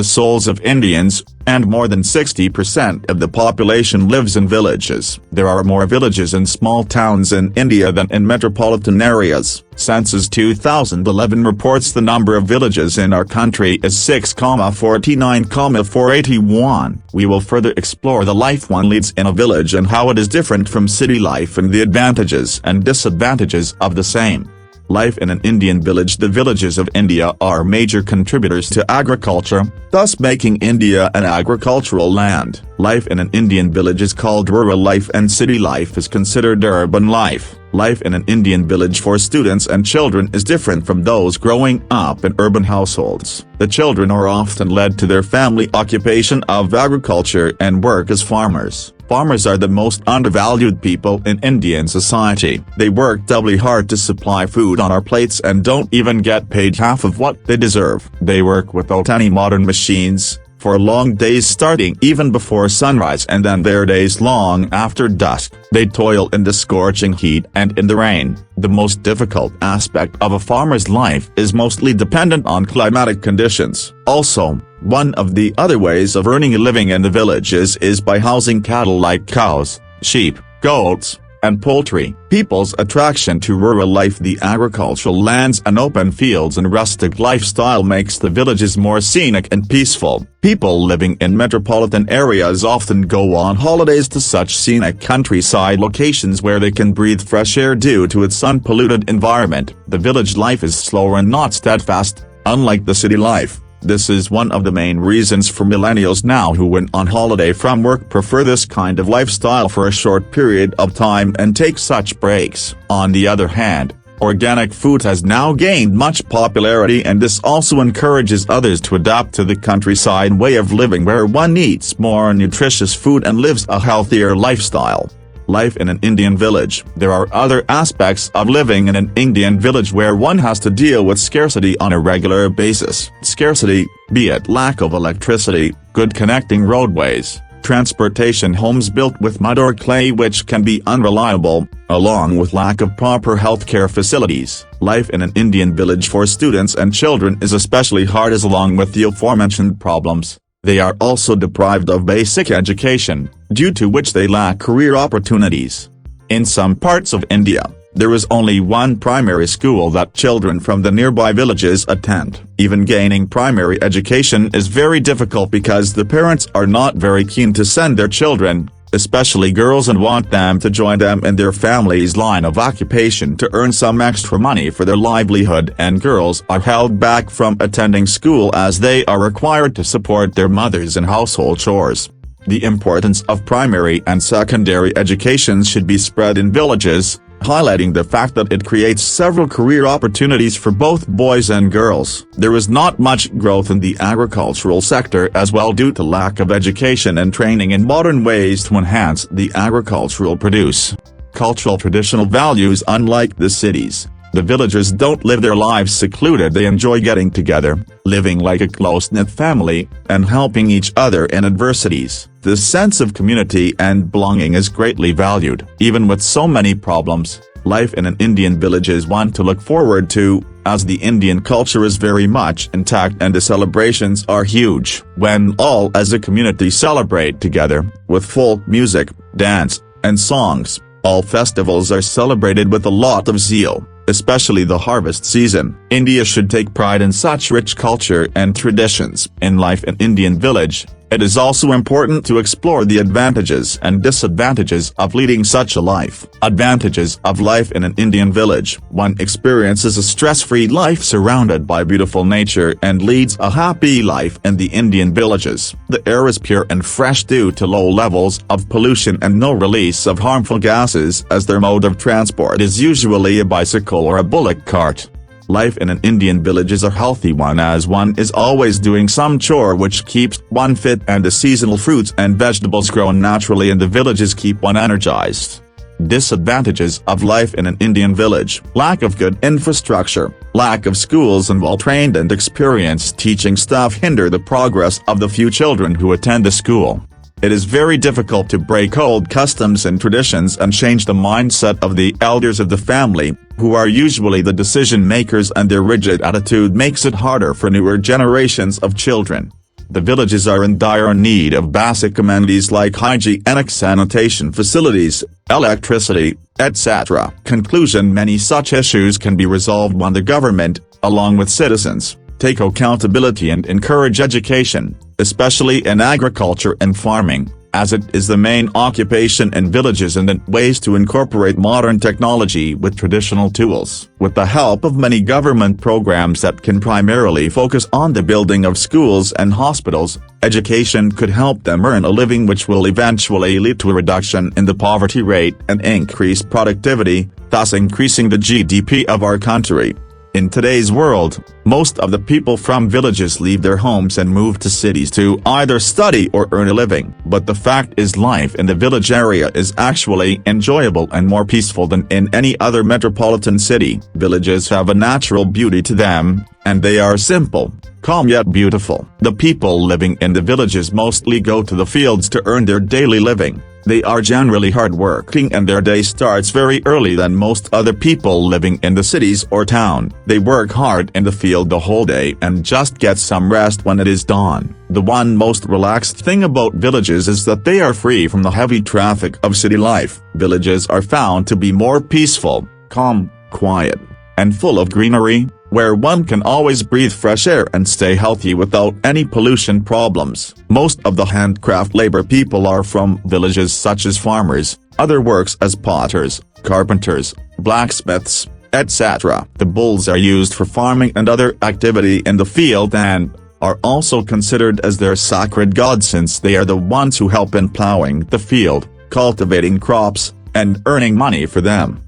the souls of Indians, and more than 60% of the population lives in villages. There are more villages and small towns in India than in metropolitan areas. Census 2011 reports the number of villages in our country is 6,49,481. We will further explore the life one leads in a village and how it is different from city life and the advantages and disadvantages of the same. Life in an Indian village. The villages of India are major contributors to agriculture, thus making India an agricultural land. Life in an Indian village is called rural life and city life is considered urban life. Life in an Indian village for students and children is different from those growing up in urban households. The children are often led to their family occupation of agriculture and work as farmers. Farmers are the most undervalued people in Indian society. They work doubly hard to supply food on our plates and don't even get paid half of what they deserve. They work without any modern machines, for long days starting even before sunrise and then their days long after dusk. They toil in the scorching heat and in the rain. The most difficult aspect of a farmer's life is mostly dependent on climatic conditions. Also, one of the other ways of earning a living in the villages is by housing cattle like cows, sheep, goats, and poultry. People's attraction to rural life, the agricultural lands and open fields and rustic lifestyle makes the villages more scenic and peaceful. People living in metropolitan areas often go on holidays to such scenic countryside locations where they can breathe fresh air due to its unpolluted environment. The village life is slower and not steadfast, unlike the city life. This is one of the main reasons for millennials now who when on holiday from work prefer this kind of lifestyle for a short period of time and take such breaks. On the other hand, organic food has now gained much popularity and this also encourages others to adapt to the countryside way of living where one eats more nutritious food and lives a healthier lifestyle. Life in an Indian village. There are other aspects of living in an Indian village where one has to deal with scarcity on a regular basis. Scarcity, be it lack of electricity, good connecting roadways, transportation, homes built with mud or clay which can be unreliable, along with lack of proper healthcare facilities. Life in an Indian village for students and children is especially hard as along with the aforementioned problems, they are also deprived of basic education, due to which they lack career opportunities. In some parts of India, there is only one primary school that children from the nearby villages attend. Even gaining primary education is very difficult because the parents are not very keen to send their children, especially girls, and want them to join them in their family's line of occupation to earn some extra money for their livelihood, and girls are held back from attending school as they are required to support their mothers in household chores. The importance of primary and secondary education should be spread in villages, highlighting the fact that it creates several career opportunities for both boys and girls. There is not much growth in the agricultural sector as well due to lack of education and training in modern ways to enhance the agricultural produce. Cultural traditional values. Unlike the cities, the villagers don't live their lives secluded. They enjoy getting together, living like a close-knit family, and helping each other in adversities. This sense of community and belonging is greatly valued. Even with so many problems, life in an Indian village is one to look forward to, as the Indian culture is very much intact and the celebrations are huge. When all as a community celebrate together, with folk music, dance, and songs, all festivals are celebrated with a lot of zeal, especially the harvest season. India should take pride in such rich culture and traditions. In life in Indian village, it is also important to explore the advantages and disadvantages of leading such a life. Advantages of life in an Indian village. One experiences a stress-free life surrounded by beautiful nature and leads a happy life in the Indian villages. The air is pure and fresh due to low levels of pollution and no release of harmful gases, as their mode of transport is usually a bicycle or a bullock cart. Life in an Indian village is a healthy one as one is always doing some chore which keeps one fit, and the seasonal fruits and vegetables grown naturally in the villages keep one energized. Disadvantages of life in an Indian village. Lack of good infrastructure, lack of schools and well-trained and experienced teaching staff hinder the progress of the few children who attend the school. It is very difficult to break old customs and traditions and change the mindset of the elders of the family, who are usually the decision makers, and their rigid attitude makes it harder for newer generations of children. The villages are in dire need of basic amenities like hygienic sanitation facilities, electricity, etc. Conclusion: many such issues can be resolved when the government, along with citizens, take accountability and encourage education, especially in agriculture and farming, as it is the main occupation in villages, and in ways to incorporate modern technology with traditional tools. With the help of many government programs that can primarily focus on the building of schools and hospitals, education could help them earn a living, which will eventually lead to a reduction in the poverty rate and increase productivity, thus increasing the GDP of our country. In today's world, most of the people from villages leave their homes and move to cities to either study or earn a living. But the fact is, life in the village area is actually enjoyable and more peaceful than in any other metropolitan city. Villages have a natural beauty to them, and they are simple, calm yet beautiful. The people living in the villages mostly go to the fields to earn their daily living. They are generally hardworking, and their day starts very early than most other people living in the cities or town. They work hard in the field the whole day and just get some rest when it is dawn. The one most relaxed thing about villages is that they are free from the heavy traffic of city life. Villages are found to be more peaceful, calm, quiet, and full of greenery, where one can always breathe fresh air and stay healthy without any pollution problems. Most of the handcraft labor people are from villages, such as farmers, other works as potters, carpenters, blacksmiths, etc. The bulls are used for farming and other activity in the field, and are also considered as their sacred god, since they are the ones who help in plowing the field, cultivating crops, and earning money for them.